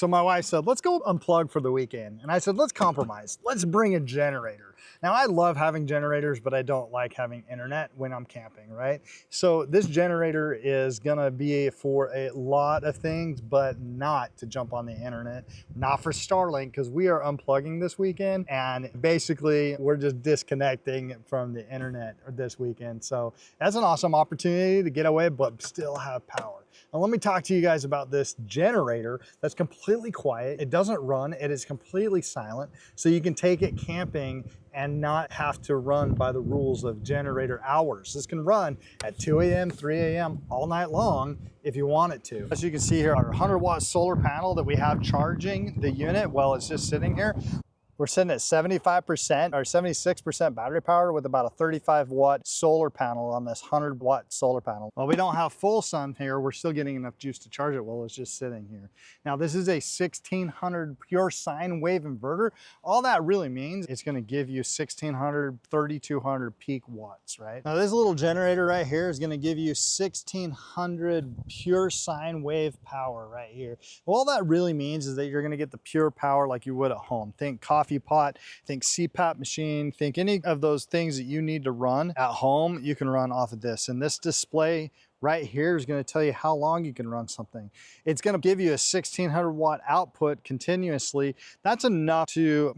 So my wife said, let's go unplug for the weekend. And I said, let's compromise. Let's bring a generator. Now I love having generators, but I don't like having internet when I'm camping, right? So this generator is gonna be for a lot of things, but not to jump on the internet, not for Starlink, because we are unplugging this weekend. And basically we're just disconnecting from the internet this weekend. So that's an awesome opportunity to get away, but still have power. Now let me talk to you guys about this generator that's completely quiet. It doesn't run, it is completely silent. So you can take it camping and not have to run by the rules of generator hours. This can run at 2 a.m., 3 a.m. all night long if you want it to. As you can see here, our 100-watt solar panel that we have charging the unit while it's just sitting here. We're sitting at 75% or 76% battery power with about a 35-watt solar panel on this 100-watt solar panel. While we don't have full sun here, we're still getting enough juice to charge it while it's just sitting here. Now, this is a 1600 pure sine wave inverter. All that really means it's going to give you 1600, 3200 peak watts, right? Now, this little generator right here is going to give you 1600 pure sine wave power right here. All that really means is that you're going to get the pure power like you would at home. Think coffee pot, think CPAP machine, think any of those things that you need to run at home, you can run off of this. And this display right here is going to tell you how long you can run something. It's going to give you a 1600 watt output continuously. That's enough to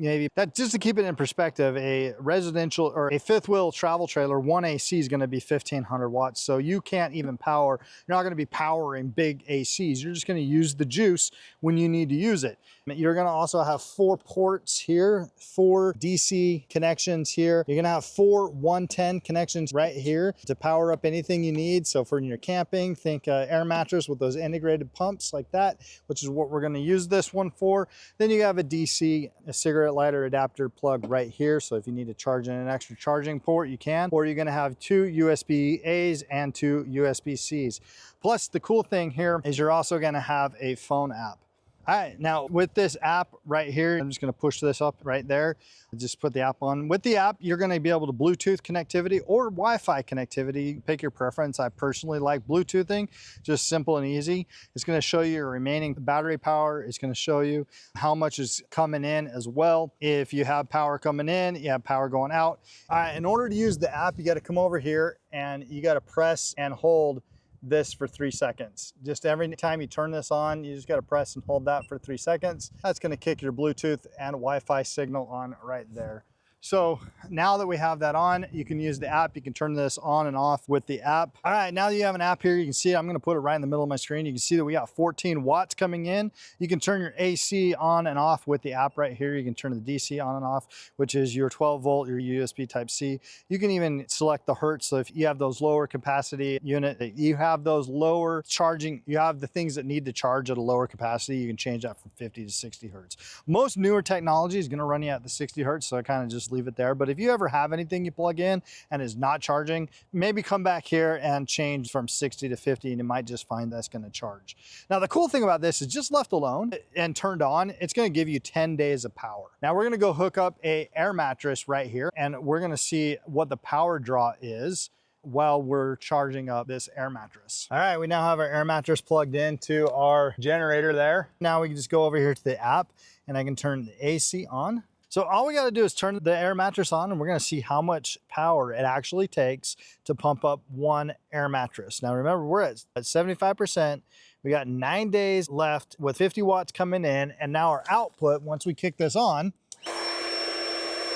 just to keep it in perspective, a residential or a fifth wheel travel trailer, 1 AC is going to be 1500 watts. So you can't even power, you're not going to be powering big ACs. You're just going to use the juice when you need to use it. You're going to also have 4 ports here, 4 DC connections here. You're going to have 4 110 connections right here to power up anything you need. So for your camping, think air mattress with those integrated pumps like that, which is what we're going to use this one for. Then you have a DC, a cigarette lighter adapter plug right here. So if you need to charge in an extra charging port, you can. Or you're going to have 2 USB-A's and 2 USB-C's. Plus, the cool thing here is you're also going to have a phone app. All right, now with this app right here, I'm just gonna push this up right there. Just put the app on. With the app, you're gonna be able to Bluetooth connectivity or Wi-Fi connectivity. Pick your preference. I personally like Bluetoothing, just simple and easy. It's gonna show you your remaining battery power. It's gonna show you how much is coming in as well. If you have power coming in, you have power going out. All right, in order to use the app, you gotta come over here and you gotta press and hold this for 3 seconds. Just every time you turn this on, you just got to press and hold that for 3 seconds. That's going to kick your Bluetooth and Wi-Fi signal on right there. So now that we have that on, you can use the app. You can turn this on and off with the app. All right, now that you have an app here, you can see I'm going to put it right in the middle of my screen. You can see that we got 14 watts coming in. You can turn your AC on and off with the app right here. You can turn the DC on and off, which is your 12 volt, your USB type C. You can even select the hertz. So if you have those lower capacity unit, you have those lower charging, you have the things that need to charge at a lower capacity, you can change that from 50 to 60 hertz. Most newer technology is going to run you at the 60 hertz. So I kind of just leave it there. But if you ever have anything you plug in and is not charging, maybe come back here and change from 60 to 50 and you might just find that's going to charge. Now the cool thing about this is just left alone and turned on, it's going to give you 10 days of power. Now we're going to go hook up a air mattress right here and we're going to see what the power draw is while we're charging up this air mattress. All right, we now have our air mattress plugged into our generator there. Now we can just go over here to the app and I can turn the AC on. So all we got to do is turn the air mattress on and we're going to see how much power it actually takes to pump up 1 air mattress. Now remember, we're at 75%. We got 9 days left with 50 watts coming in. And now our output, once we kick this on,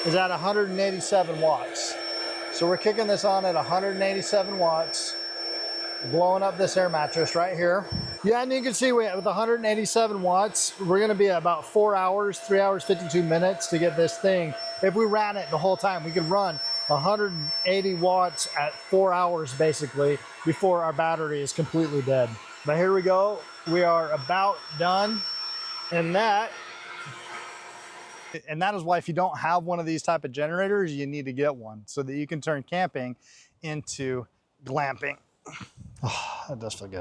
is at 187 watts. So we're kicking this on at 187 watts, blowing up this air mattress right here. Yeah, and you can see with 187 watts, we're going to be at about 4 hours, 3 hours, 52 minutes to get this thing. If we ran it the whole time, we could run 180 watts at 4 hours basically before our battery is completely dead. But here we go. We are about done. And that is why if you don't have one of these type of generators, you need to get one so that you can turn camping into glamping. Oh, that does feel good.